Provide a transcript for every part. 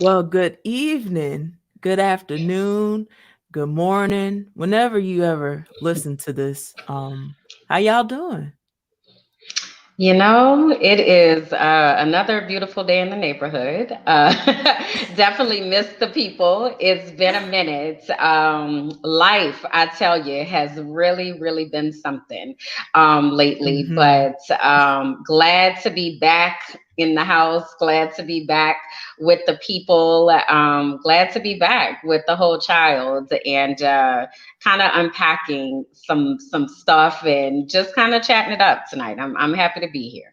Well, good evening, good afternoon, good morning, whenever you ever listen to this. How y'all doing? It is another beautiful day in the neighborhood. Definitely missed the people. It's been a minute. Life, I tell you, has really, really been something lately, Hmm. but glad to be back in the house, glad to be back with the people, glad to be back with the whole child and kind of unpacking some stuff and just kind of chatting it up tonight. I'm happy to be here.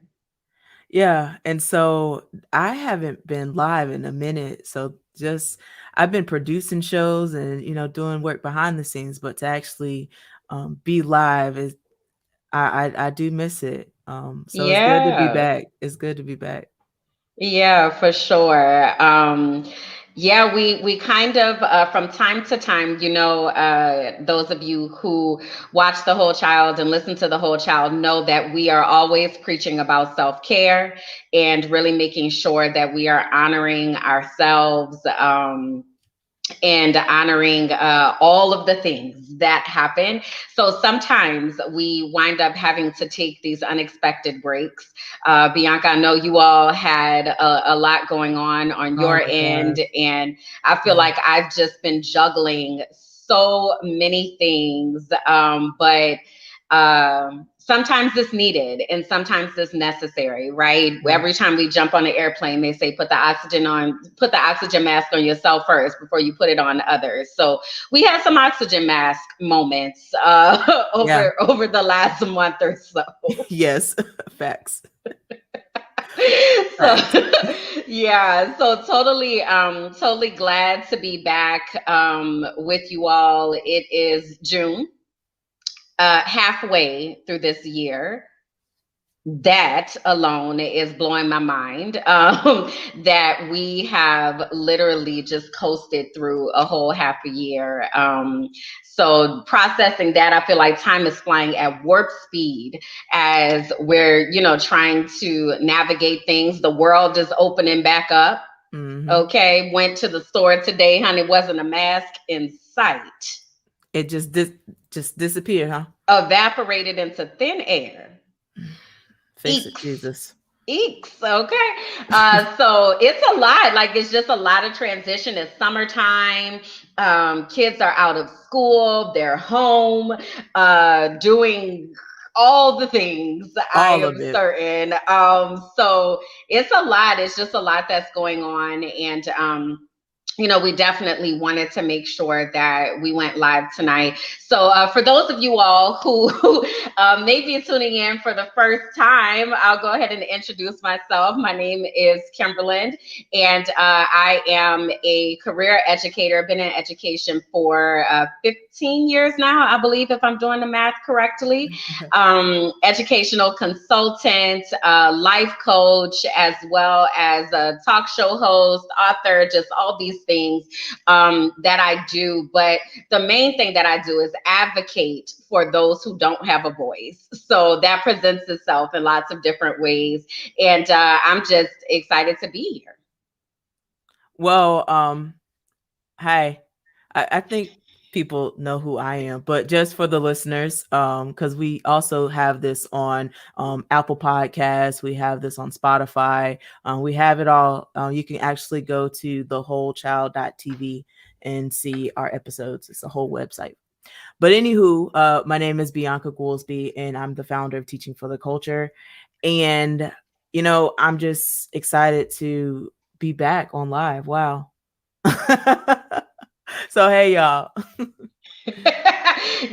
Yeah, and so I haven't been live in a minute, so just I've been producing shows and doing work behind the scenes, but to actually be live is I do miss it. So it's good to be Yeah. back. It's good to be back. Yeah, for sure. Yeah, we kind of from time to time, those of you who watch The Whole Child and listen to The Whole Child know that we are always preaching about self-care and really making sure that we are honoring ourselves. And honoring all of the things that happen. So sometimes we wind up having to take these unexpected breaks. Bianca, I know you all had a lot going on Oh your my end, gosh. and I feel Yeah. like I've just been juggling so many things. But sometimes it's needed and sometimes it's necessary, right? Yeah. Every time we jump on an airplane, they say put the oxygen mask on yourself first before you put it on others. So we had some oxygen mask moments Yeah. over the last month or so. Yes. Facts. So Facts. yeah, so totally glad to be back with you all. It is June, halfway through this year. That alone is blowing my mind, that we have literally just coasted through a whole half a year. So processing that, I feel like time is flying at warp speed as we're, trying to navigate things. The world is opening back up. Hmm. Okay, went to the store today, honey, wasn't a mask in sight. It just disappeared, huh? Evaporated into thin air. Fix it, Eeks. Jesus. Eeks. Okay. So it's a lot. Like it's just a lot of transition. It's summertime. Kids are out of school. They're home, doing all the things. I All am of it. certain. So it's a lot. It's just a lot that's going on, and we definitely wanted to make sure that we went live tonight. So, for those of you all who may be tuning in for the first time, I'll go ahead and introduce myself. My name is Kimberland, and I am a career educator. Been in education for 15 years now, I believe, if I'm doing the math correctly. Educational consultant, life coach, as well as a talk show host, author, just all these things that I do. But the main thing that I do is advocate for those who don't have a voice. So that presents itself in lots of different ways. And I'm just excited to be here. Well, hi. I think people know who I am, but just for the listeners, because we also have this on Apple Podcasts, we have this on Spotify, we have it all. You can actually go to thewholechild.tv and see our episodes. It's a whole website. But anywho, my name is Bianca Goolsby, and I'm the founder of Teaching for the Culture. And I'm just excited to be back on live. Wow. So hey y'all.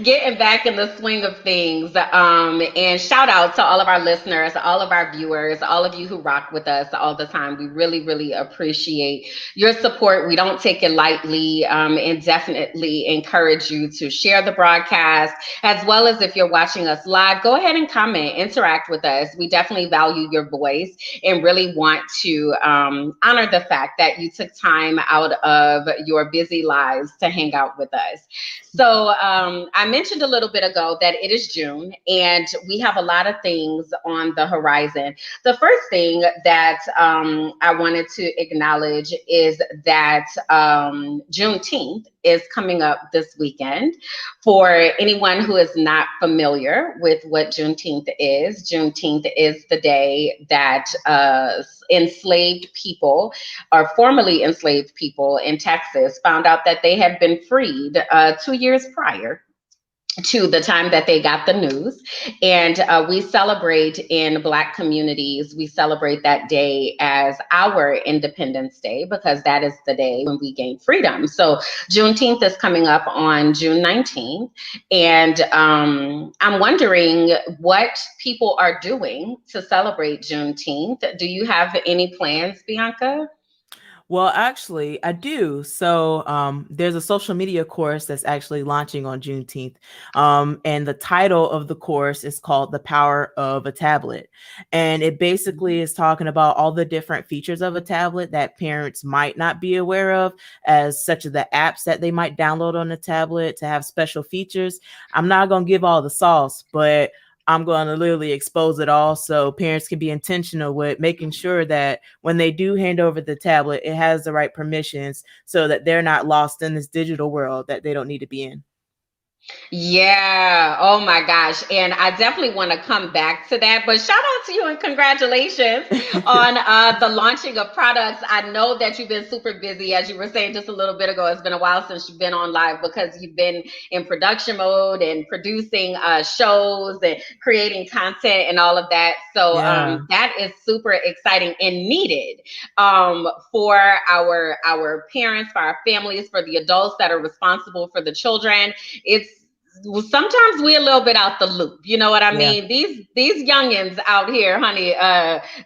Getting back in the swing of things. And shout out to all of our listeners, all of our viewers, all of you who rock with us all the time. We really, really appreciate your support. We don't take it lightly, and definitely encourage you to share the broadcast, as well as if you're watching us live, go ahead and comment, interact with us. We definitely value your voice and really want to honor the fact that you took time out of your busy lives to hang out with us. So, I mentioned a little bit ago that it is June and we have a lot of things on the horizon. The first thing that I wanted to acknowledge is that Juneteenth is coming up this weekend. For anyone who is not familiar with what Juneteenth is the day that enslaved people, or formerly enslaved people in Texas, found out that they had been freed 2 years prior to the time that they got the news. And we celebrate in Black communities, we celebrate that day as our Independence Day because that is the day when we gained freedom. So Juneteenth is coming up on June 19th. And I'm wondering what people are doing to celebrate Juneteenth. Do you have any plans, Bianca? Well, actually, I do. So, there's a social media course that's actually launching on Juneteenth. And the title of the course is called The Power of a Tablet. And it basically is talking about all the different features of a tablet that parents might not be aware of, as such as the apps that they might download on the tablet to have special features. I'm not going to give all the sauce, but I'm going to literally expose it all so parents can be intentional with making sure that when they do hand over the tablet, it has the right permissions so that they're not lost in this digital world that they don't need to be in. Yeah. Oh my gosh. And I definitely want to come back to that. But shout out to you and congratulations on the launching of products. I know that you've been super busy, as you were saying just a little bit ago. It's been a while since you've been on live because you've been in production mode and producing shows and creating content and all of that. So Yeah. that is super exciting and needed for our parents, for our families, for the adults that are responsible for the children. It's Well, sometimes we a little bit out the loop. You know what I Yeah. mean? These youngins out here, honey,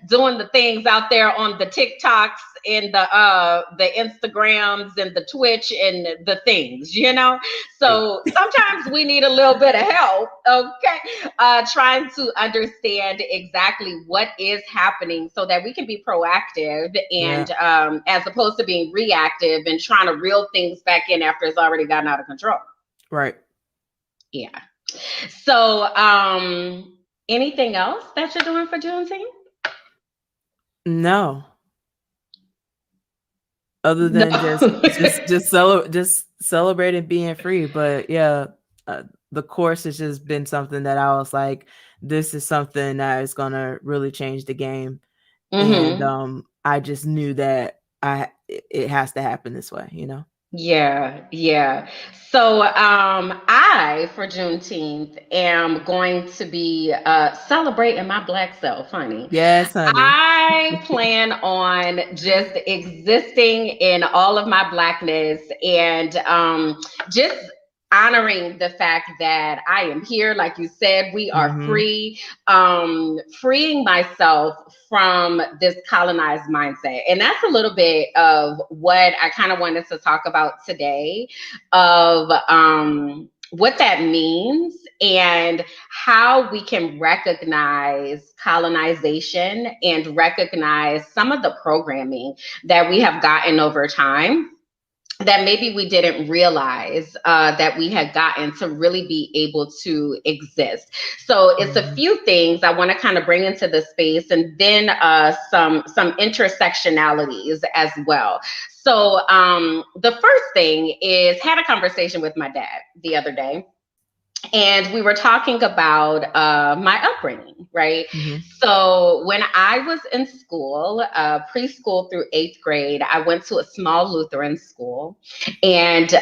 doing the things out there on the TikToks and the Instagrams and the Twitch and the things, you know. Right. So sometimes we need a little bit of help, okay? Trying to understand exactly what is happening so that we can be proactive and Yeah. as opposed to being reactive and trying to reel things back in after it's already gotten out of control. Right. Yeah. So, anything else that you're doing for Juneteenth? No. Other No. than just celebrating being free. But yeah, the course has just been something that I was like, this is something that is gonna really change the game. And hmm I just knew that it has to happen this way, you know. Yeah, yeah. So, I for Juneteenth am going to be celebrating my Black self, honey. Yes, honey. I plan on just existing in all of my Blackness and just honoring the fact that I am here. Like you said, we are Hmm. free, freeing myself from this colonized mindset. And that's a little bit of what I kind of wanted to talk about today of what that means and how we can recognize colonization and recognize some of the programming that we have gotten over time that maybe we didn't realize that we had gotten to really be able to exist. So it's a Hmm. few things I want to kind of bring into the space, and then some intersectionalities as well. So the first thing is had a conversation with my dad the other day, and we were talking about my upbringing, right? Hmm. So when I was in school, preschool through eighth grade, I went to a small Lutheran school and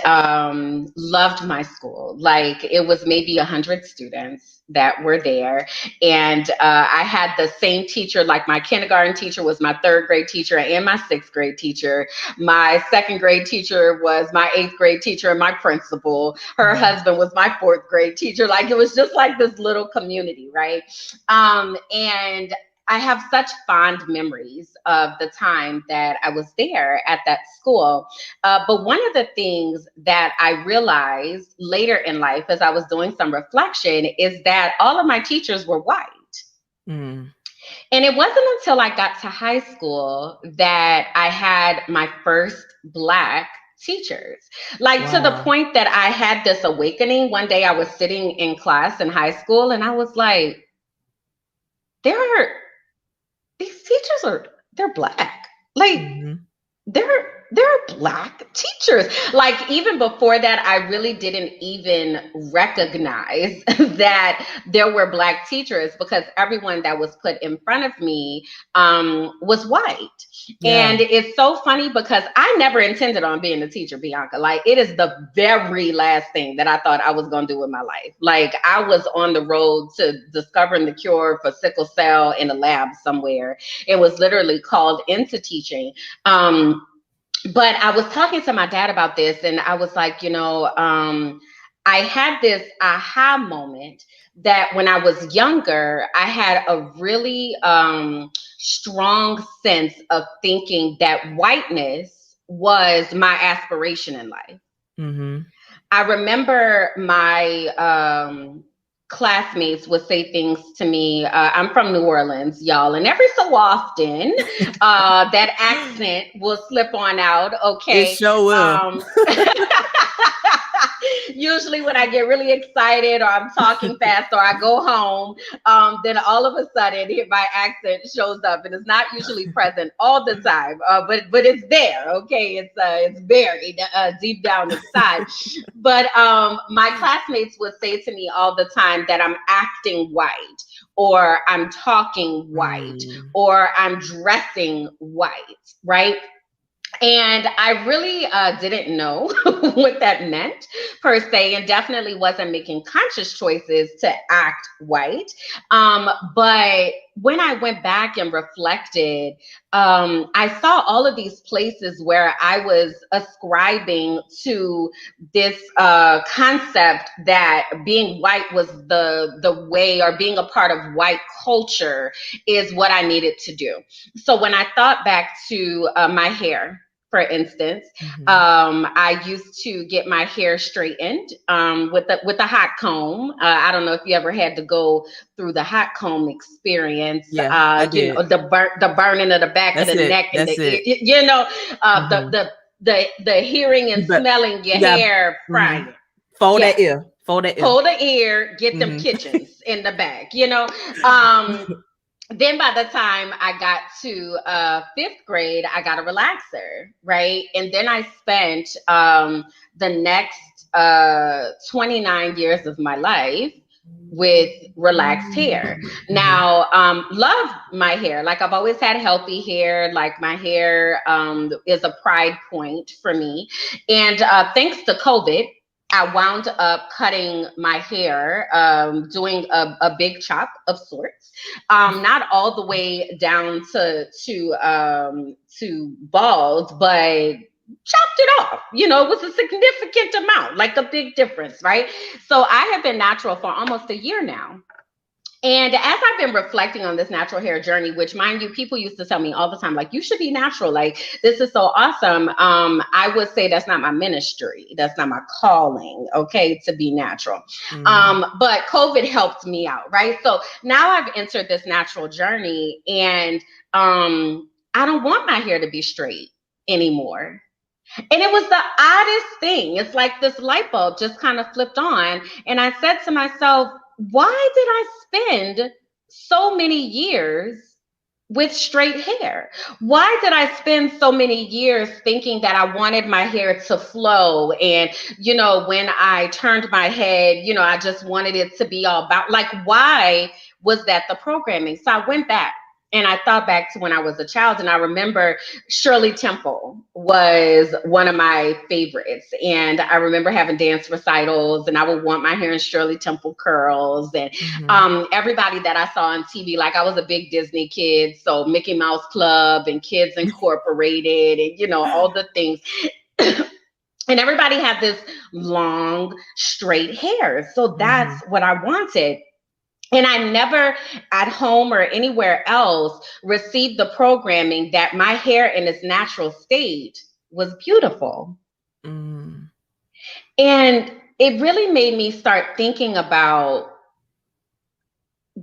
loved my school. Like it was maybe 100 students that were there, and I had the same teacher. Like my kindergarten teacher was my third grade teacher and my sixth grade teacher. My second grade teacher was my eighth grade teacher and my principal. Her Hmm. husband was my fourth grade teacher. Like it was just like this little community, right? And I have such fond memories of the time that I was there at that school. But one of the things that I realized later in life as I was doing some reflection is that all of my teachers were white. Mm. And it wasn't until I got to high school that I had my first Black teachers. Like to the Wow. point that I had this awakening. One day I was sitting in class in high school and I was like, there are these teachers are they're black. Like Mhm. there are black teachers. Like even before that, I really didn't even recognize that there were black teachers because everyone that was put in front of me was white. Yeah. And it's so funny because I never intended on being a teacher, Bianca. Like it is the very last thing that I thought I was going to do with my life. Like I was on the road to discovering the cure for sickle cell in a lab somewhere. It was literally called into teaching. But I was talking to my dad about this, and I was like, I had this aha moment that when I was younger, I had a really strong sense of thinking that whiteness was my aspiration in life. Mhm. I remember my classmates would say things to me. I'm from New Orleans, y'all, and every so often, that accent will slip on out. It Okay. sure will. Um, Usually, when I get really excited or I'm talking fast or I go home, then all of a sudden my accent shows up, and it's not usually present all the time, but it's there. Okay, it's buried deep down inside. But my classmates would say to me all the time that I'm acting white, or I'm talking white, Mm. or I'm dressing white, right? And I really didn't know what that meant per se, and definitely wasn't making conscious choices to act white. But when I went back and reflected, I saw all of these places where I was ascribing to this concept that being white was the way, or being a part of white culture is what I needed to do. So when I thought back to my hair, for instance, Mhm. I used to get my hair straightened with a hot comb. I don't know if you ever had to go through the hot comb experience. Yeah, I did. The burning of the back of That's the it. neck and the That's it. ear. The Mhm. the hearing and You bet smelling your you got hair mhm. frying. Fold Yeah, that ear. Fold that ear. pull the ear, get them Mhm. kitchens in the back. Then by the time I got to fifth grade, I got a relaxer, right? And then I spent the next 29 years of my life with relaxed hair. Mhm. Now, love my hair. Like I've always had healthy hair. Like my hair is a pride point for me. And thanks to COVID, I wound up cutting my hair, doing a big chop of sorts, not all the way down to bald, but chopped it off. It was a significant amount, like a big difference, right? So I have been natural for almost a year now. And as I've been reflecting on this natural hair journey, which mind you, people used to tell me all the time, like, you should be natural. Like, this is so awesome. I would say that's not my ministry. That's not my calling, okay, to be natural. Mhm. But COVID helped me out, right? So now I've entered this natural journey, and I don't want my hair to be straight anymore. And it was the oddest thing. It's like this light bulb just kind of flipped on. And I said to myself, why did I spend so many years with straight hair? Why did I spend so many years thinking that I wanted my hair to flow? And, when I turned my head, I just wanted it to be all about, like, why was that the programming? So I went back and I thought back to when I was a child, and I remember Shirley Temple was one of my favorites. And I remember having dance recitals, and I would want my hair in Shirley Temple curls. And Mhm. everybody that I saw on TV, like I was a big Disney kid. So Mickey Mouse Club and Kids Incorporated and, all the things. And everybody had this long, straight hair. So that's Mhm. what I wanted. And I never at home or anywhere else received the programming that my hair in its natural state was beautiful. Mm. And it really made me start thinking about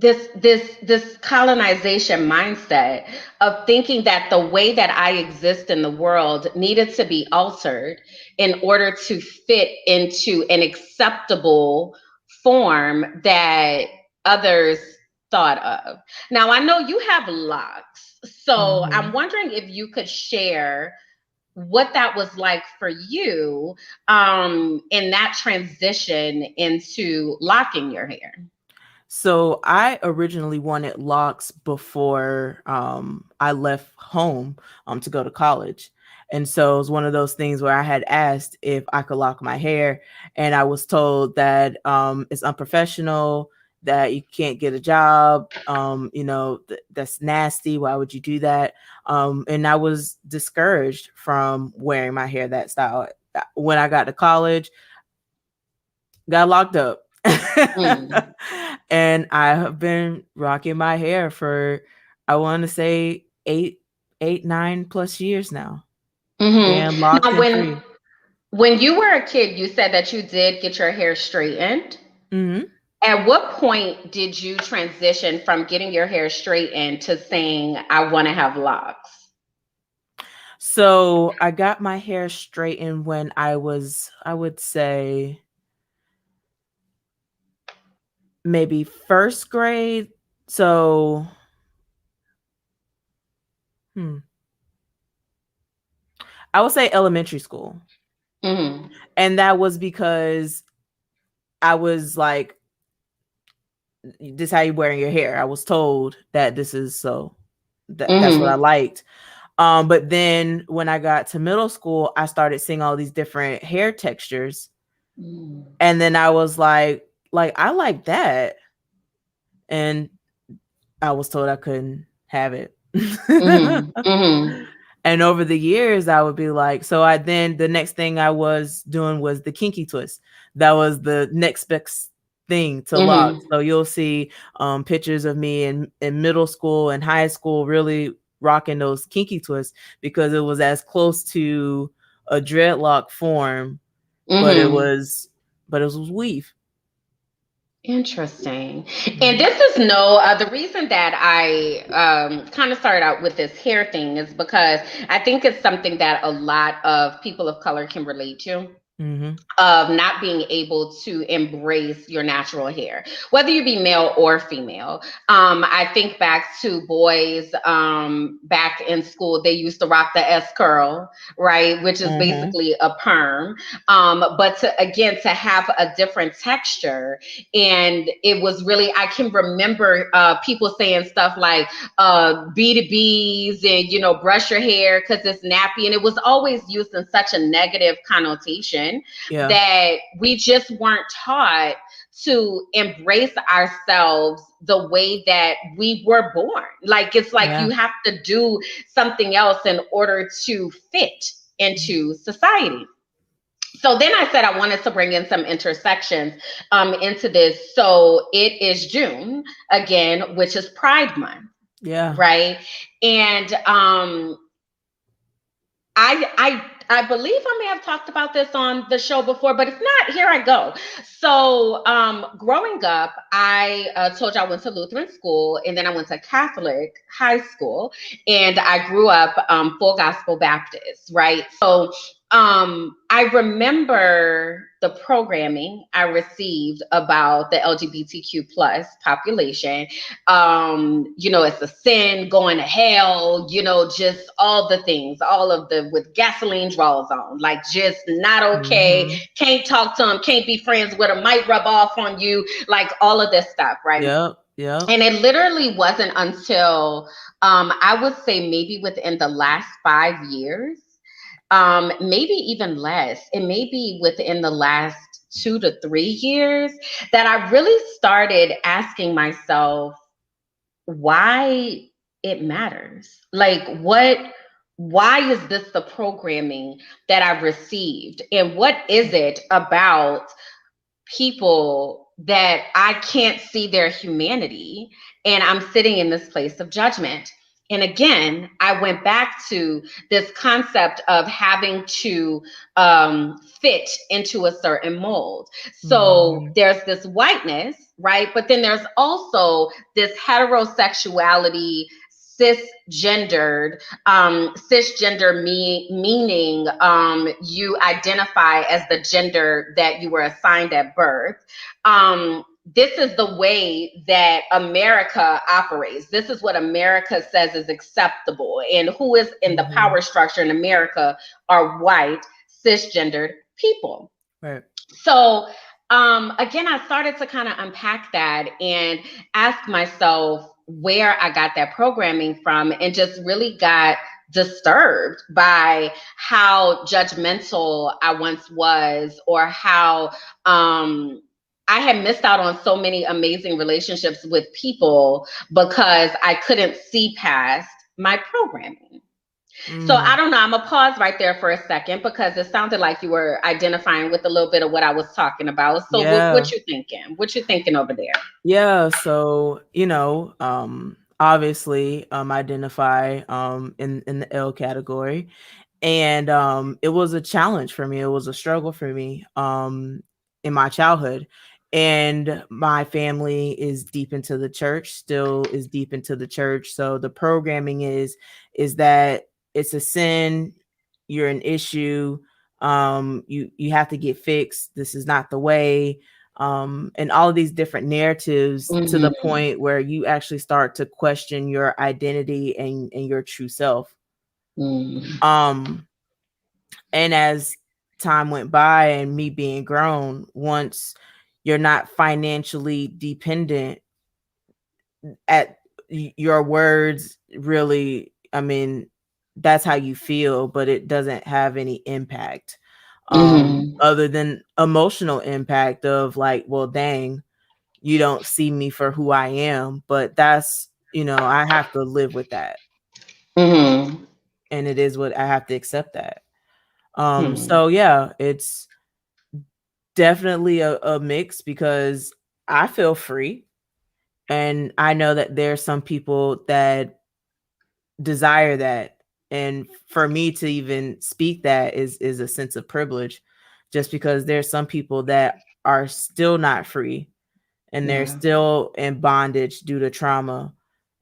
this colonization mindset of thinking that the way that I exist in the world needed to be altered in order to fit into an acceptable form that others thought of. Now I know you have locks, so I'm Mhm. wondering if you could share what that was like for you in that transition into locking your hair. So I originally wanted locks before I left home to go to college. And so it was one of those things where I had asked if I could lock my hair, and I was told that it's unprofessional, that you can't get a job, that's nasty. Why would you do that? And I was discouraged from wearing my hair that style. When I got to college, got locked up. Mm. And I have been rocking my hair for, I want to say, 9+ years now, Hmm. and locked Now, and free. when you were a kid, you said that you did get your hair straightened. Hmm. At what point did you transition from getting your hair straightened to saying, "I want to have locks"? So I got my hair straightened when I was, I would say, maybe first grade. So, hmm, I would say elementary school. Hmm. And that was because I was like, this how you wearing your hair. I was told that this is so, that's what I Hmm. liked. But then when I got to middle school, I started seeing all these different hair textures. And then I was like I like that. And I was told I couldn't have it. Hmm. Hmm. And over the years, I would be like, so I then the next thing I was doing was the kinky twist. That was the next best thing to lock. Hmm. So you'll see pictures of me in middle school and high school really rocking those kinky twists, because it was as close to a dreadlock form, but it Hmm. was weave. Interesting. And Mhm. this is no, the reason that I kind of started out with this hair thing is because I think it's something that a lot of people of color can relate to, Mhm. of not being able to embrace your natural hair, whether you be male or female. I think back to boys back in school, they used to rock the S curl, right, which is Mhm. basically a perm. But again, to have a different texture, and it was really, I can remember people saying stuff like B2Bs and, brush your hair because it's nappy. And it was always used in such a negative connotation Yeah. that we just weren't taught to embrace ourselves the way that we were born. Like, it's like Yeah. you have to do something else in order to fit into society. So then I said I wanted to bring in some intersections into this. So it is June again, which is Pride Month, Yeah. right? And I believe I may have talked about this on the show before, but if not, here I go. So growing up, I told you I went to Lutheran school, and then I went to Catholic high school, and I grew up full gospel Baptist, right? So I remember the programming I received about the LGBTQ plus population. It's a sin, going to hell, just all the things, all of the with gasoline draws on, like just not okay, Mhm. can't talk to them, can't be friends with them, might rub off on you, like all of this stuff, right? Yep. Yep. And it literally wasn't until I would say maybe within the last 5 years, maybe even less, it may be within the last 2 to 3 years, that I really started asking myself why it matters. Like, why is this the programming that I've received? And what is it about people that I can't see their humanity, and I'm sitting in this place of judgment? And again, I went back to this concept of having to fit into a certain mold. So Mhm. there's this whiteness, right? But then there's also this heterosexuality, cisgender meaning you identify as the gender that you were assigned at birth. This is the way that America operates. This is what America says is acceptable. And who is in the Mhm. power structure in America are white, cisgendered people. Right. So, again, I started to kind of unpack that and ask myself where I got that programming from, and just really got disturbed by how judgmental I once was, or how I had missed out on so many amazing relationships with people because I couldn't see past my programming. So I Mm. don't know. I'm gonna pause right there for a second because it sounded like you were identifying with a little bit of what I was talking about. So what Yeah. you thinking? What you thinking over there? Yeah, so, obviously, identify in the L category. And it was a challenge for me. It was a struggle for me in my childhood. And my family is deep into the church, still is deep into the church. So the programming is that it's a sin, you're an issue, you have to get fixed. This is not the way. And all of these different narratives, to the Mm-hmm. point where you actually start to question your identity and your true self. Mm-hmm. Um and as time went by and me being grown, once you're not financially dependent, at your words really, I mean, that's how you feel, but it doesn't have any impact Mm-hmm. other than emotional impact of like, well, dang, you don't see me for who I am. But that's, I have to live with that, Mm-hmm. and it is what I have to accept that. Hmm. So yeah, it's definitely a mix, because I feel free, and I know that there's some people that desire that. And for me to even speak that is a sense of privilege, just because there's some people that are still not free, and they're Yeah. still in bondage due to trauma.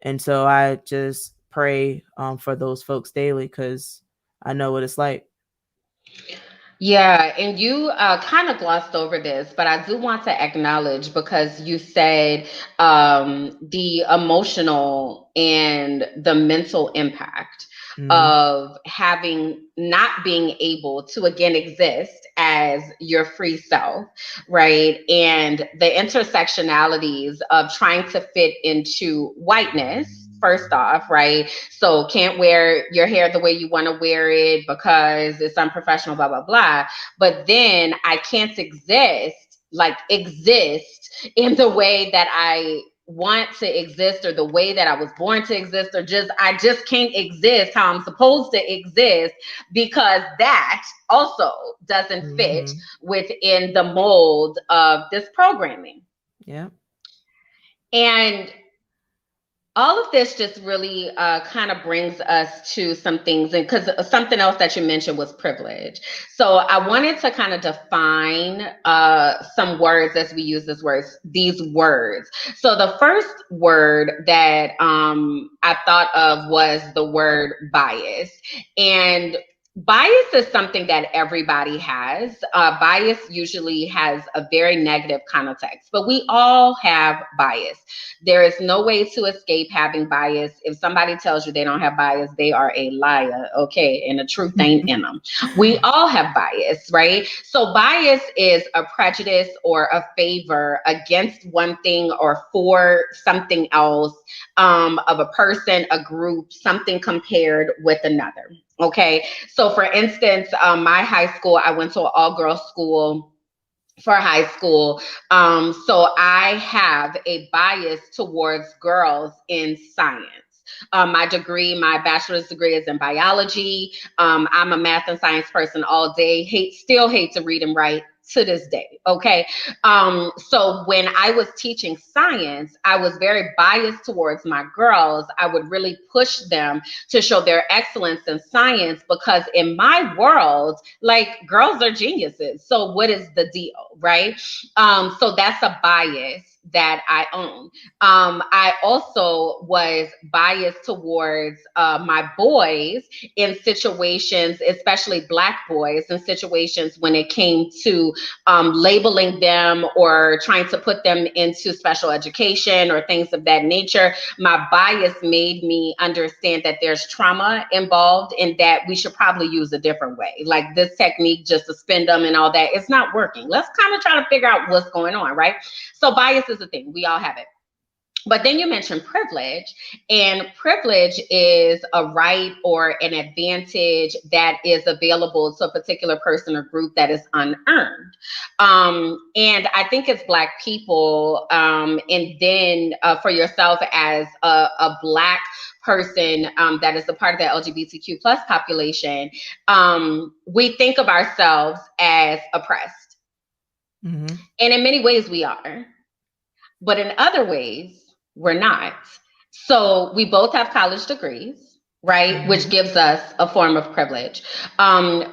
And so I just pray for those folks daily, because I know what it's like. Yeah, and you kind of glossed over this, but I do want to acknowledge, because you said the emotional and the mental impact Mm-hmm. of having not being able to again exist as your free self, right? And the intersectionalities of trying to fit into whiteness, first off, right? So can't wear your hair the way you want to wear it because it's unprofessional, blah, blah, blah. But then I can't exist in the way that I want to exist, or the way that I was born to exist, or just I just can't exist how I'm supposed to exist, because that also doesn't fit Mm-hmm. within the mold of this programming. Yeah. And all of this just really kind of brings us to some things, and because something else that you mentioned was privilege. So I wanted to kind of define some words as we use these words. So the first word that I thought of was the word bias. And bias is something that everybody has. Bias usually has a very negative context, but we all have bias. There is no way to escape having bias. If somebody tells you they don't have bias, they are a liar, okay? And the truth ain't in them. We all have bias, right? So bias is a prejudice or a favor against one thing or for something else, of a person, a group, something compared with another. Okay. So for instance, my high school, I went to an all girls school for high school. So I have a bias towards girls in science. My bachelor's degree is in biology. I'm a math and science person all day. Still hate to read and write to this day. Okay. So when I was teaching science, I was very biased towards my girls. I would really push them to show their excellence in science because in my world, like girls are geniuses. So what is the deal, right? So that's a bias that I own. I also was biased towards my boys in situations, especially Black boys, in situations when it came to labeling them or trying to put them into special education or things of that nature. My bias made me understand that there's trauma involved and that we should probably use a different way. Like this technique just to spin them and all that, it's not working. Let's kind of try to figure out what's going on, right? So bias is a thing. We all have it. But then you mentioned privilege, and privilege is a right or an advantage that is available to a particular person or group that is unearned. And I think as Black people, and then for yourself as a Black person that is a part of the LGBTQ plus population, we think of ourselves as oppressed. Mm-hmm. And in many ways we are. But in other ways, we're not. So we both have college degrees, right? Which Mm-hmm. gives us a form of privilege.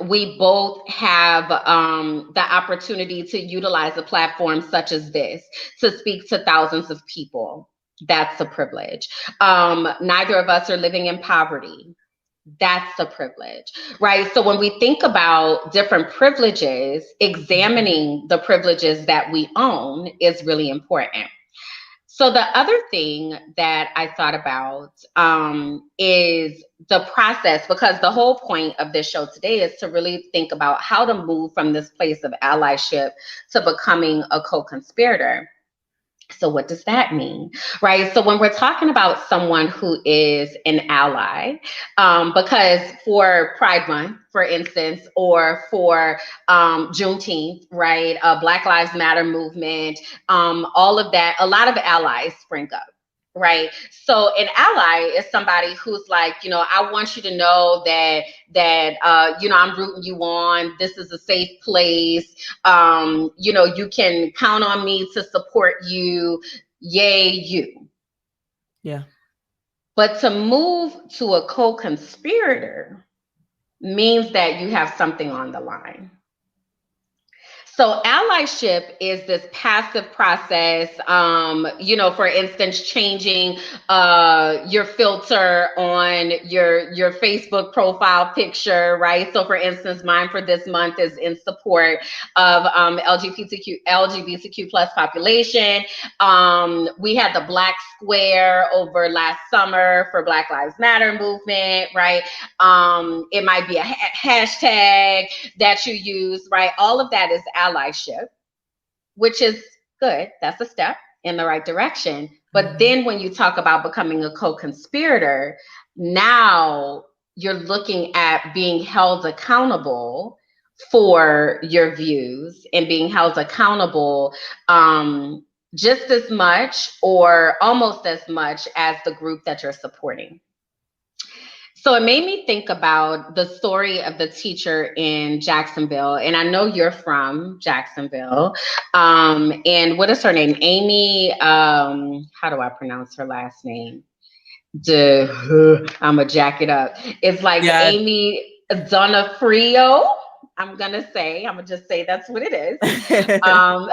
We both have the opportunity to utilize a platform such as this to speak to thousands of people. That's a privilege. Neither of us are living in poverty. That's a privilege, right? So when we think about different privileges, Mm-hmm. examining the privileges that we own is really important. So the other thing that I thought about is the process, because the whole point of this show today is to really think about how to move from this place of allyship to becoming a co-conspirator. So what does that mean, right? So when we're talking about someone who is an ally, because for Pride Month, for instance, or for Juneteenth, right, Black Lives Matter movement, all of that, a lot of allies spring up. Right. So an ally is somebody who's like, I want you to know that I'm rooting you on. This is a safe place. You can count on me to support you. Yay, you. Yeah. But to move to a co-conspirator means that you have something on the line. So allyship is this passive process, for instance, changing your filter on your Facebook profile picture, right? So for instance, mine for this month is in support of LGBTQ plus population. We had the Black Square over last summer for Black Lives Matter movement, right? It might be a hashtag that you use, right? All of that is allyship, which is good. That's a step in the right direction. But Mm-hmm. then when you talk about becoming a co-conspirator, now you're looking at being held accountable for your views and being held accountable just as much or almost as much as the group that you're supporting. So it made me think about the story of the teacher in Jacksonville. And I know you're from Jacksonville. And what is her name? Amy, how do I pronounce her last name? I'm going to jack it up. It's like Yeah. Amy Donofrio. I'm gonna just say that's what it is. Um,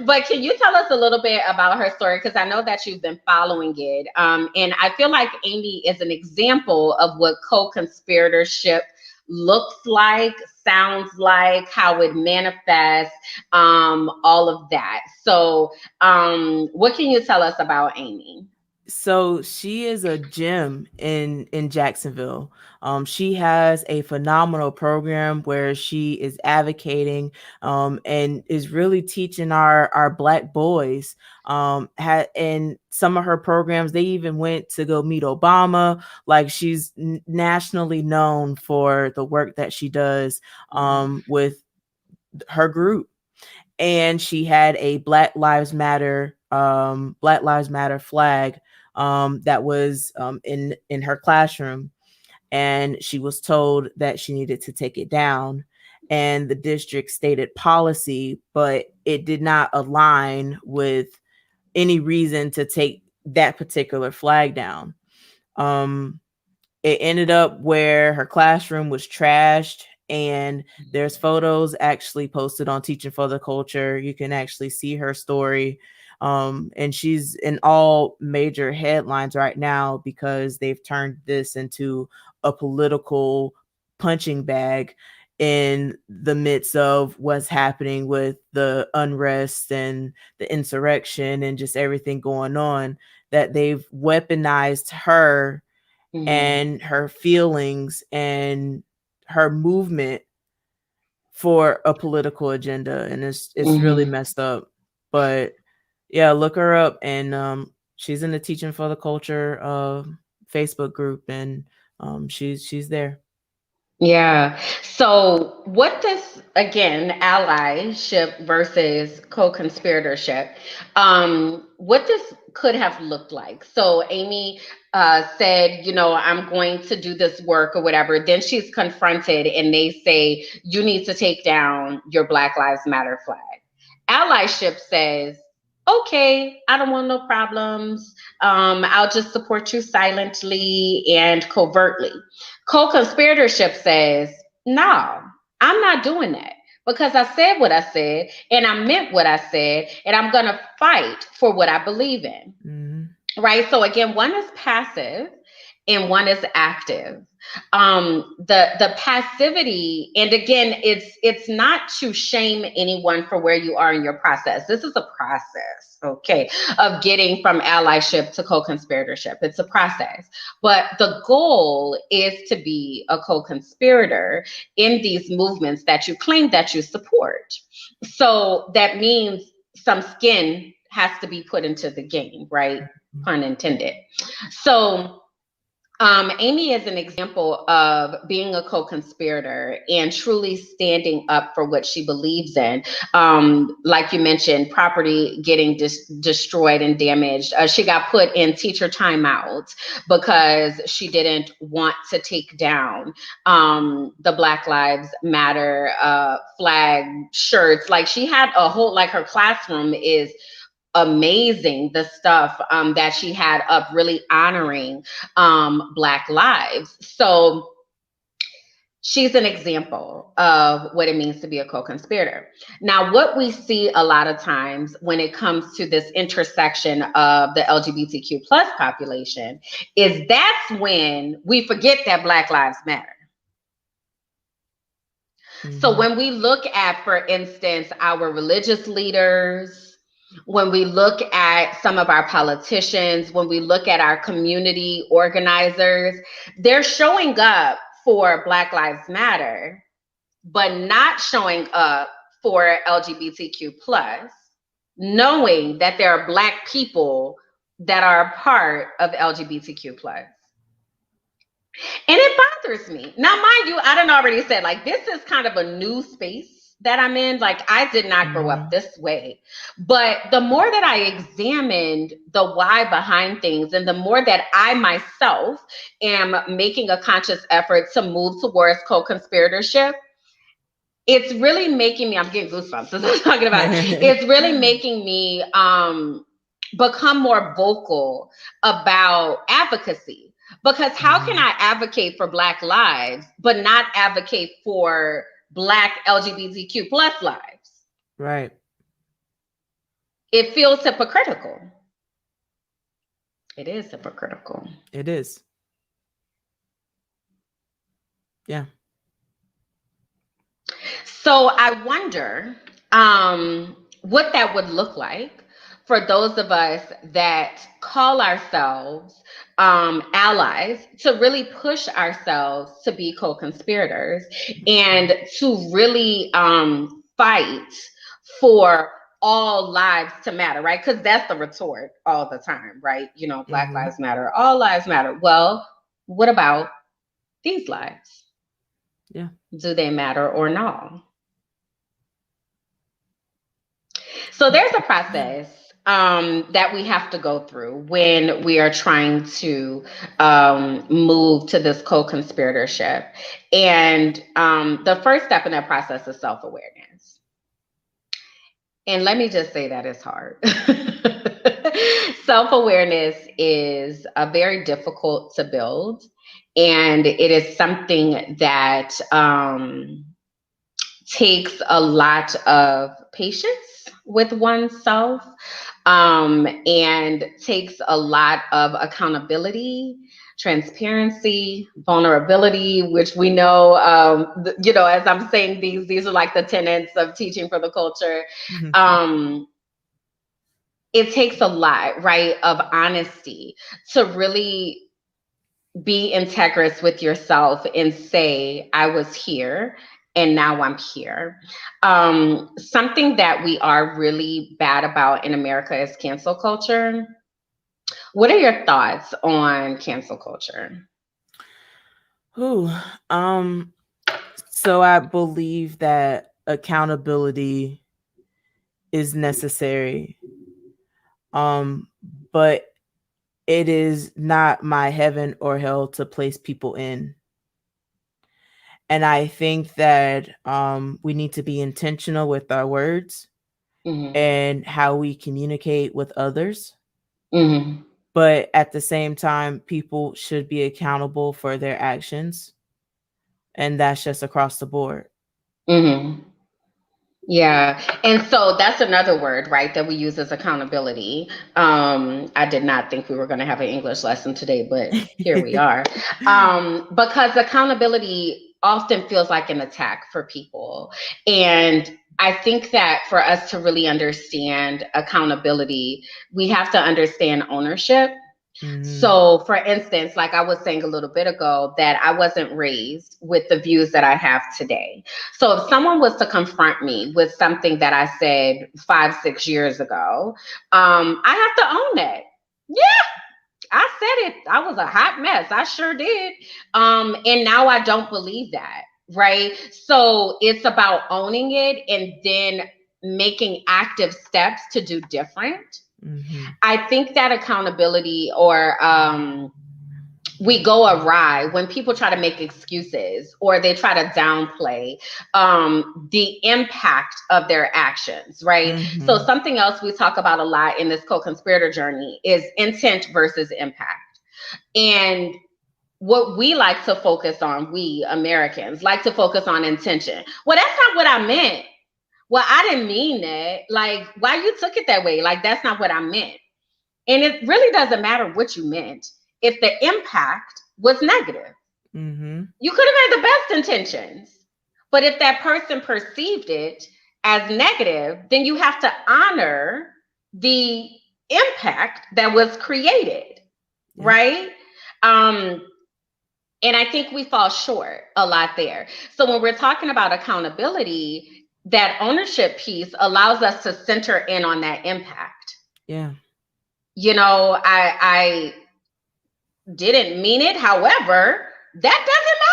but can you tell us a little bit about her story? Because I know that you've been following it. And I feel like Amy is an example of what co-conspiratorship looks like, sounds like, how it manifests, all of that. So, what can you tell us about Amy? So she is a gem in Jacksonville. She has a phenomenal program where she is advocating and is really teaching our Black boys. In some of her programs, they even went to go meet Obama. Like she's nationally known for the work that she does with her group. And she had a Black Lives Matter flag that was in her classroom, and she was told that she needed to take it down. and the district stated policy, but it did not align with any reason to take that particular flag down. Um, it ended up where her classroom was trashed, and there's photos actually posted on Teaching for the Culture. You can actually see her story. And she's in all major headlines right now because they've turned this into a political punching bag in the midst of what's happening with the unrest and the insurrection and just everything going on, that they've weaponized her Mm-hmm. and her feelings and her movement for a political agenda, and it's really Mm-hmm. messed up. But yeah, look her up, and she's in the Teaching for the Culture Facebook group, and she's there. Yeah. So, what does, again, allyship versus co-conspiratorship? What this could have looked like? So, Amy said, I'm going to do this work or whatever. Then she's confronted, and they say, you need to take down your Black Lives Matter flag. Allyship says, okay, I don't want no problems. I'll just support you silently and covertly. Co-conspiratorship says, no, I'm not doing that because I said what I said and I meant what I said, and I'm going to fight for what I believe in. Mm-hmm. Right. So again, one is passive and one is active. The passivity, and again, it's not to shame anyone for where you are in your process. This is a process, okay, of getting from allyship to co-conspiratorship. It's a process, but the goal is to be a co-conspirator in these movements that you claim that you support. So that means some skin has to be put into the game, right? Pun intended. So, Amy is an example of being a co-conspirator and truly standing up for what she believes in. Like you mentioned, property getting destroyed and damaged. She got put in teacher timeouts because she didn't want to take down the Black Lives Matter flag shirts. Like she had a whole, like her classroom is amazing, the stuff that she had up really honoring Black lives. So she's an example of what it means to be a co-conspirator. Now, what we see a lot of times when it comes to this intersection of the LGBTQ plus population is that's when we forget that Black lives matter. So Mm-hmm. when we look at, for instance, our religious leaders, when we look at some of our politicians, when we look at our community organizers, they're showing up for Black Lives Matter, but not showing up for LGBTQ plus, knowing that there are Black people that are a part of LGBTQ plus. And it bothers me. Now, mind you, I done already said, like, this is kind of a new space that I'm in. Like, I did not grow up Mm-hmm. this way. But the more that I examined the why behind things, and the more that I myself am making a conscious effort to move towards co-conspiratorship, it's really making me, I'm getting goosebumps as I'm talking about it. It's really making me become more vocal about advocacy. Because how can Mm-hmm. I advocate for Black lives, but not advocate for Black LGBTQ plus lives? Right. It feels hypocritical. It is hypocritical. It is. Yeah. So I wonder what that would look like for those of us that call ourselves allies, to really push ourselves to be co-conspirators and to really fight for all lives to matter, right? Because that's the retort all the time, right? Black Mm-hmm. lives matter, all lives matter. Well, what about these lives? Yeah. Do they matter or not? So there's a process that we have to go through when we are trying to move to this co-conspiratorship. And the first step in that process is self-awareness. And let me just say that it's hard. Self-awareness is very difficult to build, and it is something that takes a lot of patience with oneself, and takes a lot of accountability, transparency, vulnerability, which we know, as I'm saying, these are like the tenets of teaching for the culture. Um, it takes a lot, right, of honesty to really be integrous with yourself and say, I was here and now I'm here. Something that we are really bad about in America is cancel culture. What are your thoughts on cancel culture? Ooh, um, so I believe that accountability is necessary. Um, but it is not my heaven or hell to place people in. And I think that we need to be intentional with our words Mm-hmm. and how we communicate with others. Mm-hmm. But at the same time, people should be accountable for their actions. And that's just across the board. Mm-hmm. Yeah. And so that's another word, right, that we use as accountability. I did not think we were going to have an English lesson today, but here we are. Because accountability often feels like an attack for people. And I think that for us to really understand accountability, we have to understand ownership. Hmm. So, for instance, like I was saying a little bit ago, that I wasn't raised with the views that I have today. So, if someone was to confront me with something that I said 5, 6 years ago, I have to own that. Yeah, I said it. I was a hot mess. I sure did. And now I don't believe that. Right. So, it's about owning it and then making active steps to do different. Hmm. I think that accountability, or we go awry when people try to make excuses or they try to downplay the impact of their actions, right? So, Hmm. something else we talk about a lot in this co conspirator journey is intent versus impact. And what we like to focus on, we Americans like to focus on intention. Well, that's not what I meant. Well, I didn't mean that. Like, why you took it that way? Like, that's not what I meant. And it really doesn't matter what you meant if the impact was negative. Hmm. You could have had the best intentions, but if that person perceived it as negative, then you have to honor the impact that was created, Yep. right? Um, and I think we fall short a lot there. So when we're talking about accountability, that ownership piece allows us to center in on that impact. Yeah. I didn't mean it. However, that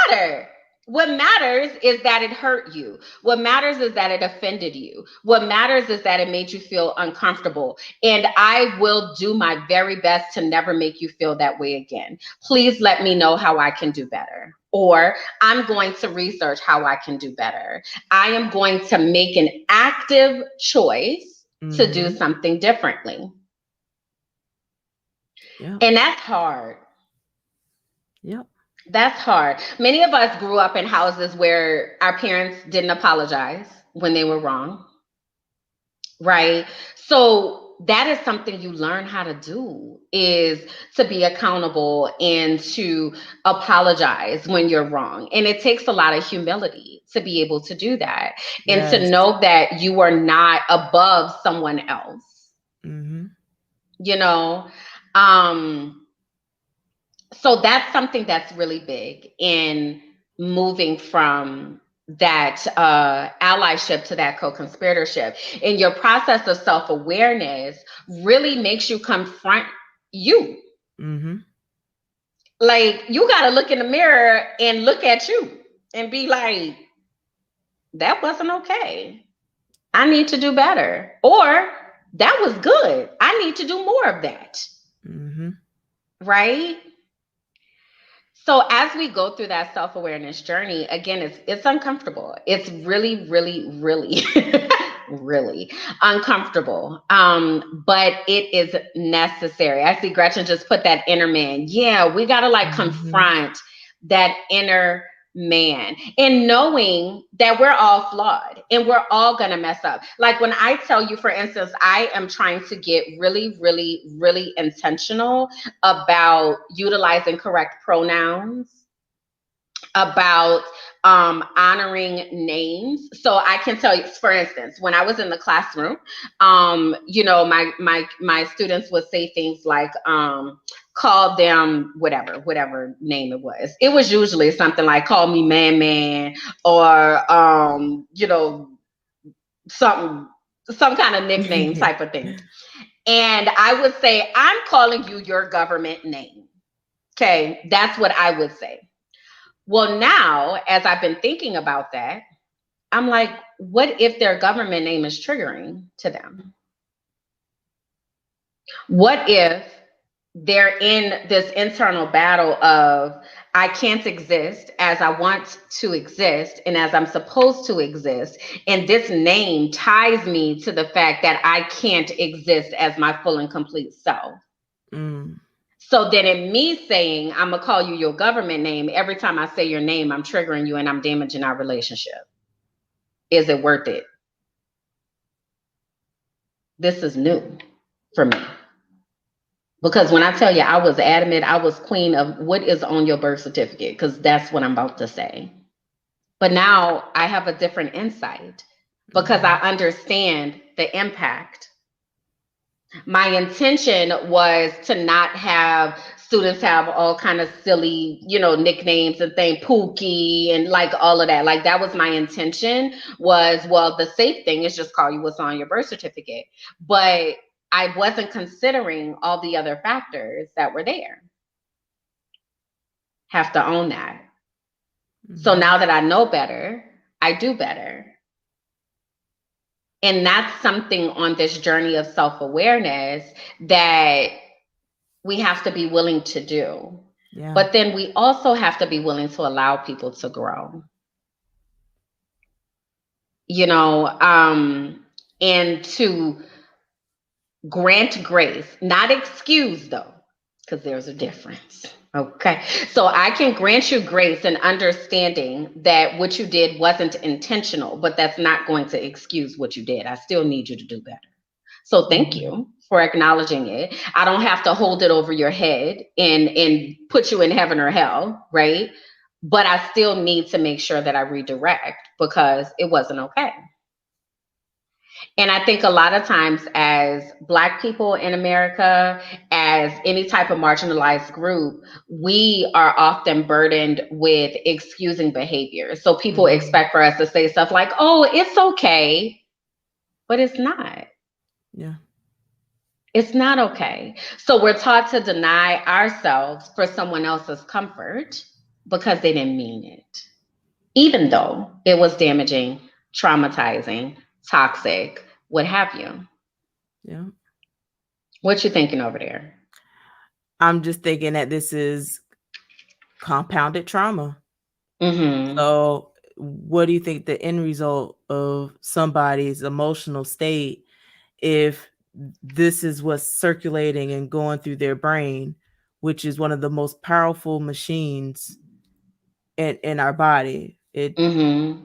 doesn't matter. What matters is that it hurt you. What matters is that it offended you. What matters is that it made you feel uncomfortable. And I will do my very best to never make you feel that way again. Please let me know how I can do better. Or I'm going to research how I can do better. I am going to make an active choice to do Hmm. something differently. Yep. And that's hard. Yep. That's hard. Many of us grew up in houses where our parents didn't apologize when they were wrong, right? So that is something you learn how to do, is to be accountable and to apologize when you're wrong. And it takes a lot of humility to be able to do that and to Yes. know that you are not above someone else, Hmm. you know? Um so that's something that's really big in moving from that allyship to that co-conspiratorship. And your process of self-awareness really makes you confront you. Hmm. Like, you got to look in the mirror and look at you and be like, that wasn't okay. I need to do better. Or That was good. I need to do more of that. Mm-hmm. Right? So as we go through that self-awareness journey, again, it's uncomfortable. It's really, really, really, really uncomfortable. But it is necessary. I see Gretchen just put that inner man. Yeah, we gotta like Mm-hmm. confront that inner man and knowing that we're all flawed and we're all gonna mess up. Like when I tell you, for instance, I am trying to get really, really, really intentional about utilizing correct pronouns, about honoring names. So I can tell you, for instance, when I was in the classroom, my students would say things like, call them whatever name it was. It was usually something like call me man, or something, some kind of nickname type of thing. And I would say, I'm calling you your government name. Okay, that's what I would say. Well, now, as I've been thinking about that, I'm like, what if their government name is triggering to them? What if they're in this internal battle of, I can't exist as I want to exist and as I'm supposed to exist. And this name ties me to the fact that I can't exist as my full and complete self. Mm. So then in me saying, I'm gonna call you your government name, every time I say your name, I'm triggering you and I'm damaging our relationship. Is it worth it? This is new for me. Because when I tell you I was adamant, I was queen of what is on your birth certificate, because that's what I'm about to say. But now I have a different insight because I Mm-hmm. understand the impact. My intention was to not have students have all kind of silly, nicknames and things, Pookie and like all of that. Like that was my intention, was, well, the safe thing is just call you what's on your birth certificate. But I wasn't considering all the other factors that were there. Have to own that. So Mm-hmm. now that I know better, I do better. And that's something on this journey of self-awareness that we have to be willing to do. Yeah. But then we also have to be willing to allow people to grow, you know, and to grant grace, not excuse though, because there's a difference. Okay. So I can grant you grace and understanding that what you did wasn't intentional, but that's not going to excuse what you did. I still need you to do better. So thank Mm-hmm. you for acknowledging it. I don't have to hold it over your head and put you in heaven or hell, right? But I still need to make sure that I redirect because it wasn't okay. And I think a lot of times, as Black people in America, as any type of marginalized group, we are often burdened with excusing behavior. So people Mm-hmm. expect for us to say stuff like, oh, it's okay, but it's not. Yeah. It's not okay. So we're taught to deny ourselves for someone else's comfort because they didn't mean it, even though it was damaging, traumatizing, toxic, what have you. Yeah. What you thinking over there? I'm just thinking that this is compounded trauma. Mm-hmm. So, what do you think the end result of somebody's emotional state if this is what's circulating and going through their brain, which is one of the most powerful machines in our body? Mm-hmm.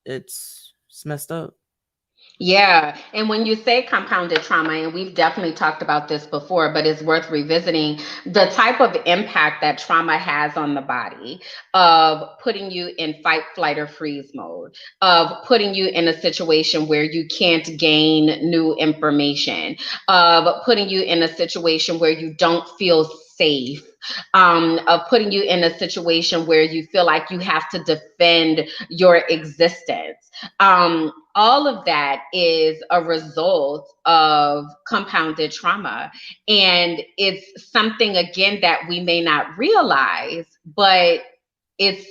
It's messed up. Yeah. And when you say compounded trauma, and we've definitely talked about this before, but it's worth revisiting the type of impact that trauma has on the body, of putting you in fight, flight, or freeze mode, of putting you in a situation where you can't gain new information, of putting you in a situation where you don't feel safe, of putting you in a situation where you feel like you have to defend your existence. All of that is a result of compounded trauma. And it's something, again, that we may not realize, but it's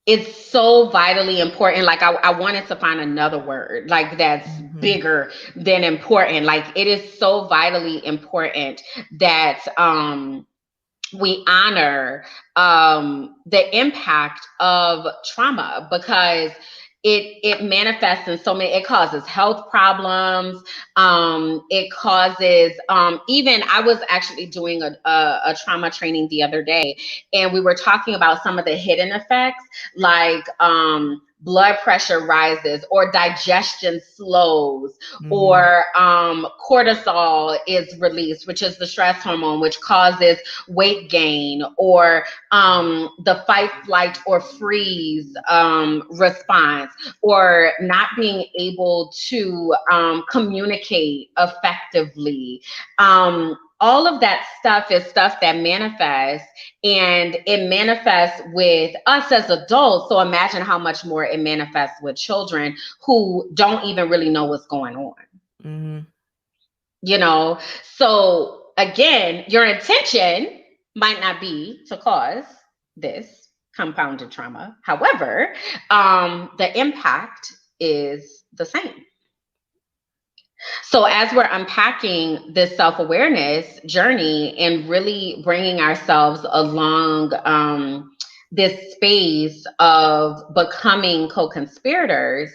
It's so vitally important. Like I wanted to find another word like that's Mm-hmm. bigger than important. Like it is so vitally important that we honor the impact of trauma, because it manifests in so many. It causes health problems. It causes even I was actually doing a trauma training the other day, and we were talking about some of the hidden effects, like blood pressure rises, or digestion slows, Mm-hmm. or cortisol is released, which is the stress hormone, which causes weight gain, or the fight, flight, or freeze response, or not being able to communicate effectively. All of that stuff is stuff that manifests, and it manifests with us as adults. So imagine how much more it manifests with children who don't even really know what's going on. Mm-hmm. you know so again, your intention might not be to cause this compounded trauma. However, the impact is the same. So as we're unpacking this self-awareness journey and really bringing ourselves along this space of becoming co-conspirators,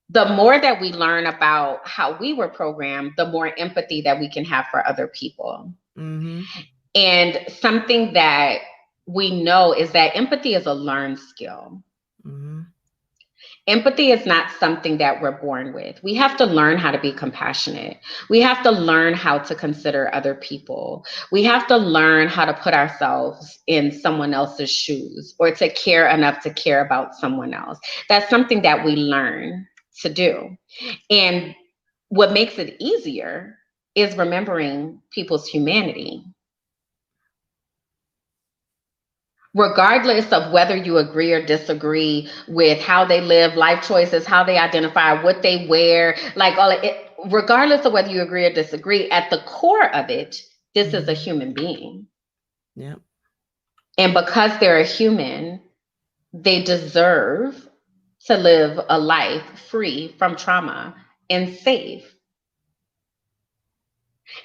the more that we learn about how we were programmed, the more empathy that we can have for other people. Mm-hmm. And something that we know is that empathy is a learned skill. Mm-hmm. Empathy is not something that we're born with. We have to learn how to be compassionate. We have to learn how to consider other people. We have to learn how to put ourselves in someone else's shoes, or to care enough to care about someone else. That's something that we learn to do. And what makes it easier is remembering people's humanity. Regardless of whether you agree or disagree with how they live, life choices, how they identify, what they wear, like all of it, regardless of whether you agree or disagree, at the core of it, this is a Mm-hmm. human being. Yep. And because they're a human, they deserve to live a life free from trauma and safe.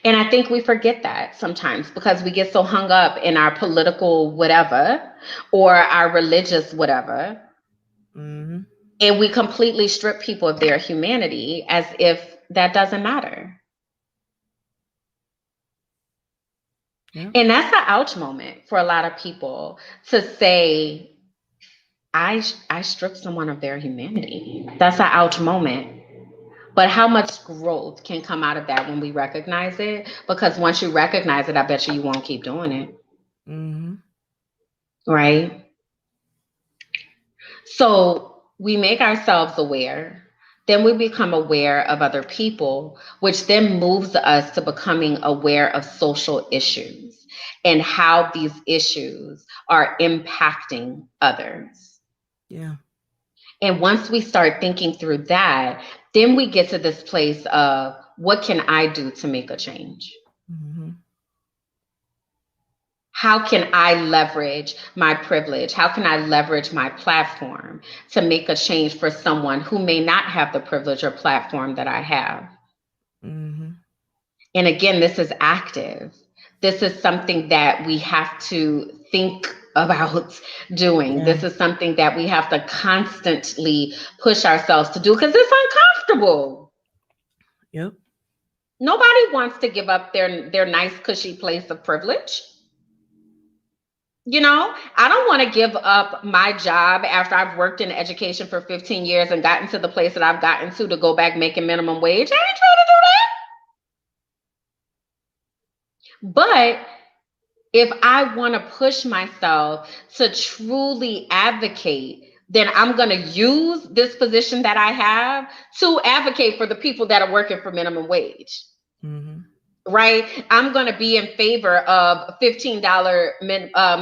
And I think we forget that sometimes because we get so hung up in our political whatever, or our religious whatever, Mm-hmm. and we completely strip people of their humanity as if that doesn't matter. Yep. And that's an ouch moment for a lot of people, to say, I stripped someone of their humanity. That's an ouch moment. But how much growth can come out of that when we recognize it? Because once you recognize it, I bet you won't keep doing it. Mm-hmm. Right? So we make ourselves aware, then we become aware of other people, which then moves us to becoming aware of social issues and how these issues are impacting others. Yeah. And once we start thinking through that, then we get to this place of, what can I do to make a change? Mm-hmm. How can I leverage my privilege? How can I leverage my platform to make a change for someone who may not have the privilege or platform that I have? Mm-hmm. And again, this is active. This is something that we have to think about doing. Yeah. This is something that we have to constantly push ourselves to do, because it's uncomfortable. Yep. Nobody wants to give up their nice, cushy place of privilege. I don't want to give up my job after I've worked in education for 15 years and gotten to the place that I've gotten to go back making minimum wage. I ain't trying to do that. But if I want to push myself to truly advocate, then I'm going to use this position that I have to advocate for the people that are working for minimum wage. Mm-hmm. Right? I'm going to be in favor of $15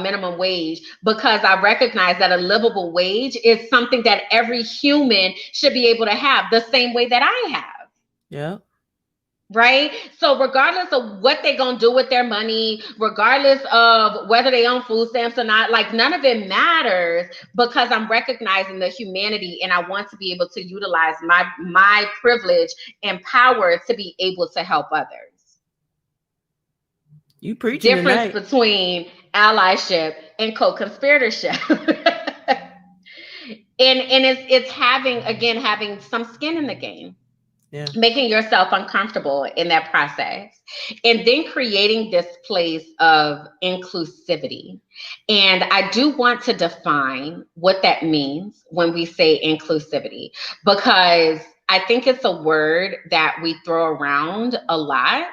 minimum wage, because I recognize that a livable wage is something that every human should be able to have the same way that I have. Yep. right? So regardless of what they're gonna do with their money, regardless of whether they own food stamps or not, like none of it matters because I'm recognizing the humanity and I want to be able to utilize my privilege and power to be able to help others. You preaching Difference tonight. between allyship and co-conspiratorship. And it's having, again, having some skin in the game, Yeah. making yourself uncomfortable in that process, and then creating this place of inclusivity. And I do want to define what that means when we say inclusivity, because I think it's a word that we throw around a lot,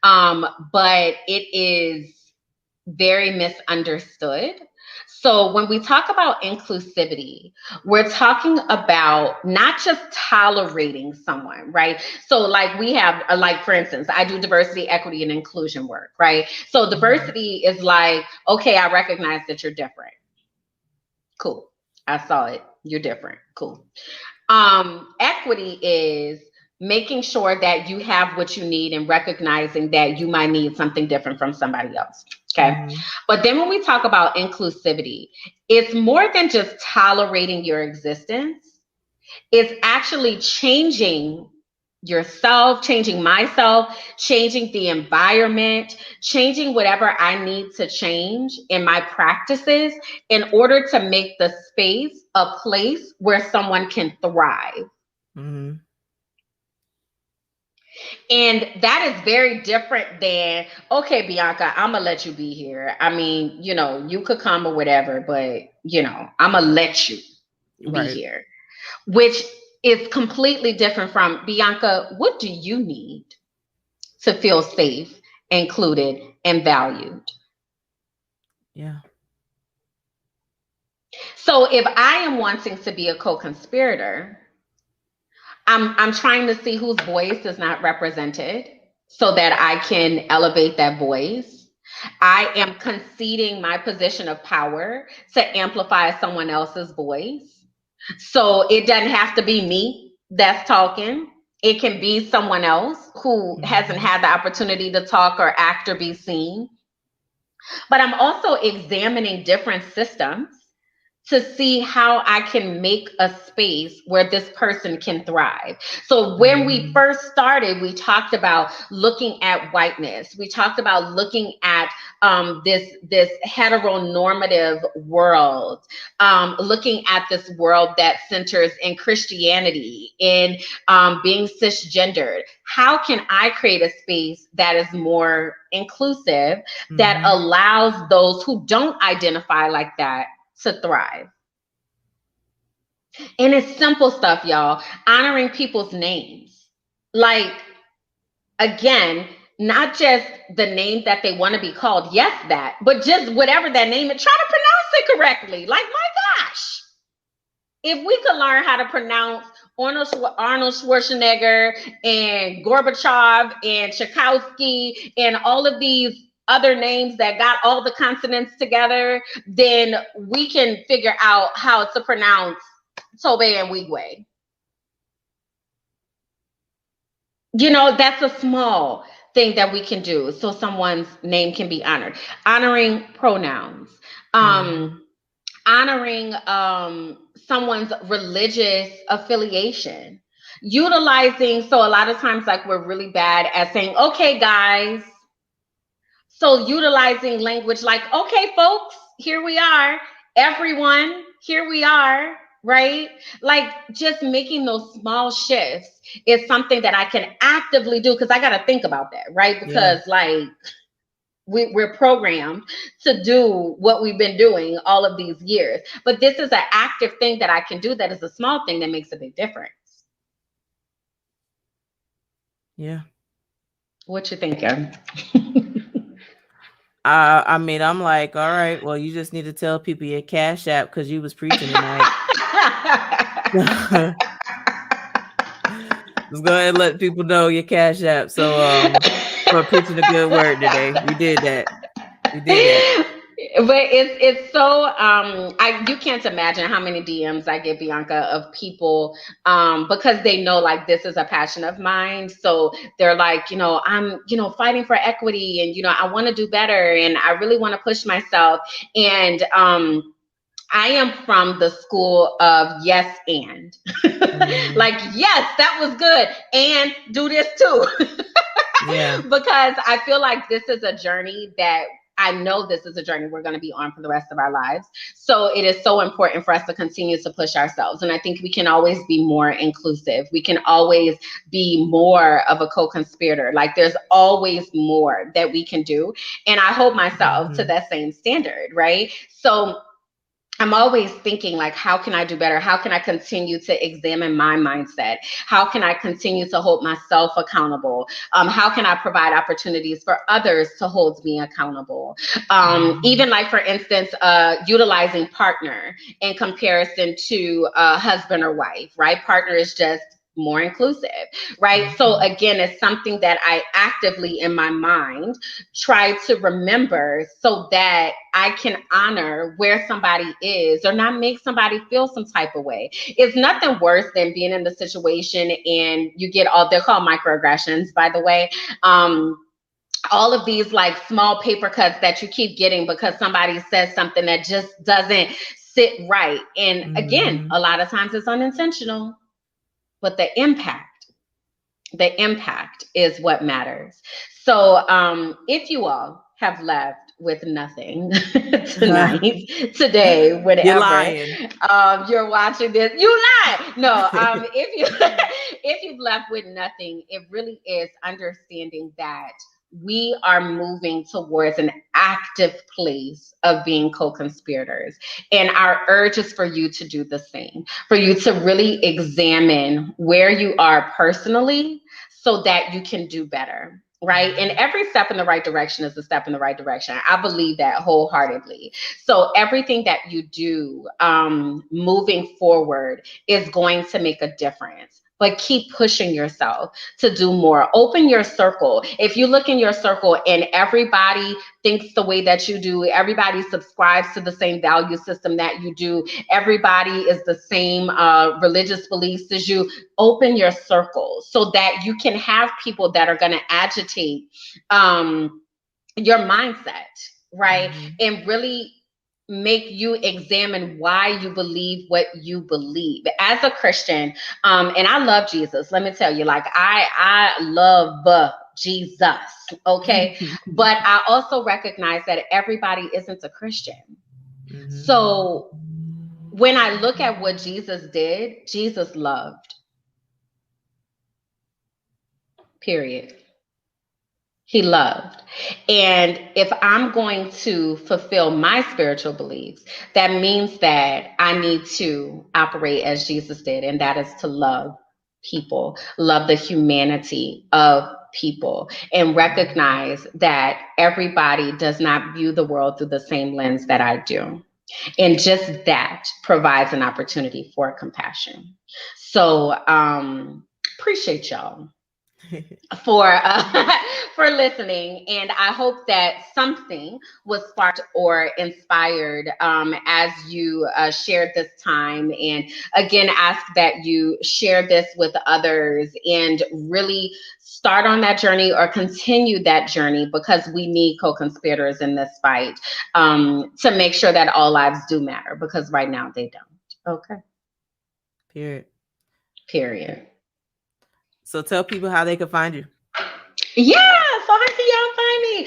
but it is very misunderstood. So when we talk about inclusivity, we're talking about not just tolerating someone, right? So like we have, like for instance, I do diversity, equity, and inclusion work, right? So Mhm. diversity is like, okay, I recognize that you're different. Cool. I saw it. You're different. Cool. Equity is making sure that you have what you need and recognizing that you might need something different from somebody else. Okay. Mhm. But then when we talk about inclusivity, it's more than just tolerating your existence. It's actually changing yourself, changing myself, changing the environment, changing whatever I need to change in my practices in order to make the space a place where someone can thrive. Mhm. And that is very different than, okay, Bianca, I'm going to let you be here. I mean, you could come or whatever, but, I'm going to let you be Right. here, which is completely different from, Bianca, what do you need to feel safe, included, and valued? Yeah. So if I am wanting to be a co-conspirator, I'm trying to see whose voice is not represented so that I can elevate that voice. I am conceding my position of power to amplify someone else's voice. So it doesn't have to be me that's talking. It can be someone else who hasn't Mhm. had the opportunity to talk or act or be seen. But I'm also examining different systems to see how I can make a space where this person can thrive. So when we Mhm. first started, we talked about looking at whiteness. We talked about looking at this heteronormative world, looking at this world that centers in Christianity, in being cisgendered. How can I create a space that is more inclusive, that Mhm. allows those who don't identify like that to thrive? And it's simple stuff, y'all. Honoring people's names. Like, again, not just the name that they want to be called, yes, that, but just whatever that name is, try to pronounce it correctly. Like, my gosh, if we could learn how to pronounce Arnold Schwarzenegger and Gorbachev and Tchaikovsky and all of these other names that got all the consonants together, then we can figure out how to pronounce Tobe and Wigwe. That's a small thing that we can do so someone's name can be honored. Honoring pronouns. Mhm. Um, honoring someone's religious affiliation. Utilizing, so a lot of times, like, we're really bad at saying, okay, guys. So utilizing language like, okay, folks, here we are. Everyone, here we are, right? Like, just making those small shifts is something that I can actively do because I got to think about that, right? Yeah. Because, like, we're programmed to do what we've been doing all of these years. But this is an active thing that I can do that is a small thing that makes a big difference. Yeah. What you thinking? I mean, I'm like, all right, well, you just need to tell people your cash app because you was preaching tonight. Just go ahead and let people know your cash app. So for preaching a good word today. You did that. You did that. But it's so I you can't imagine how many DMs I get, Bianca, of people because they know like this is a passion of mine. So they're like, I'm, fighting for equity, and I want to do better, and I really want to push myself. And I am from the school of yes and. Mhm. Like, yes, that was good. And do this too. Yeah. Because I feel like this is a journey that I know this is a journey we're going to be on for the rest of our lives. So it is so important for us to continue to push ourselves. And I think we can always be more inclusive. We can always be more of a co-conspirator. Like there's always more that we can do. And I hold myself to Mhm. that same standard, right? So I'm always thinking like, how can I do better? How can I continue to examine my mindset? How can I continue to hold myself accountable? How can I provide opportunities for others to hold me accountable? Mhm. Even like, for instance, utilizing partner in comparison to husband or wife, right? Partner is just more inclusive, right? So Mhm. again, it's something that I actively in my mind try to remember so that I can honor where somebody is or not make somebody feel some type of way. It's nothing worse than being in the situation and you get they're called microaggressions, by the way. All of these like small paper cuts that you keep getting because somebody says something that just doesn't sit right. And again, Mhm. a lot of times it's unintentional, but the impact is what matters. So if you all have left with nothing tonight, today, You're whenever lying. you're watching this, you lie. No, if you if you've left with nothing, it really is understanding that we are moving towards an active place of being co-conspirators, and our urge is for you to do the same, for you to really examine where you are personally so that you can do better. Right. And Mhm. every step in the right direction is a step in the right direction. I believe that wholeheartedly. So everything that you do moving forward is going to make a difference. But keep pushing yourself to do more. Open your circle. If you look in your circle and everybody thinks the way that you do, everybody subscribes to the same value system that you do, everybody is the same religious beliefs as you, open your circle so that you can have people that are going to agitate um, your mindset, right? Mhm. And really make you examine why you believe what you believe as a Christian. And I love Jesus, let me tell you, like I love Jesus, okay? But I also recognize that everybody isn't a Christian. Mhm. So when I look at what Jesus did, Jesus loved, period. He loved. And if I'm going to fulfill my spiritual beliefs, that means that I need to operate as Jesus did, and that is to love people, love the humanity of people, and recognize that everybody does not view the world through the same lens that I do. And just that provides an opportunity for compassion. So, appreciate y'all for for listening, and I hope that something was sparked or inspired as you shared this time. And again, ask that you share this with others and really start on that journey or continue that journey, because we need co-conspirators in this fight, to make sure that all lives do matter, because right now they don't. Okay. Period. Period. So tell people how they can find you. Yeah, so how can y'all find me?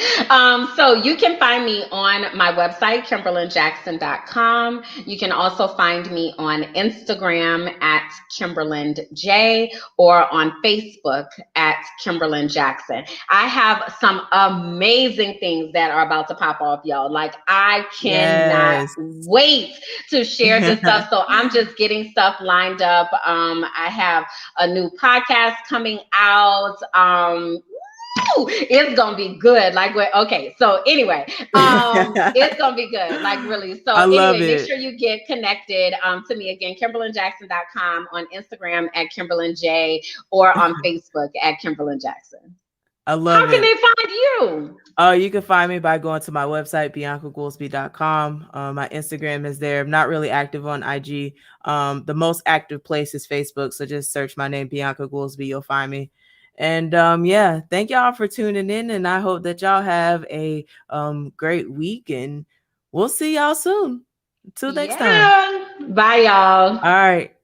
So you can find me on my website, KimberlyJackson.com. You can also find me on Instagram at KimberlyJ, or on Facebook at Kimberly Jackson. I have some amazing things that are about to pop off, y'all. Like, I cannot Yes. wait to share this stuff. So I'm just getting stuff lined up. I have a new podcast coming out. It's gonna be good. Like, what? Okay, so anyway, it's gonna be good. Like, really. So I love anyway, make it. sure you get connected to me again, KimberlyJackson.com, on Instagram at KimberlyJ, or on Facebook at Kimberly Jackson. I How love can it. they find you? You can find me by going to my website, biancagoolsby.com. My Instagram is there. I'm not really active on IG. The most active place is Facebook. So just search my name, Bianca Goolsby. You'll find me. And yeah, thank y'all for tuning in. And I hope that y'all have a great week. And we'll see y'all soon. Until next time. Yeah. Bye, y'all. All right.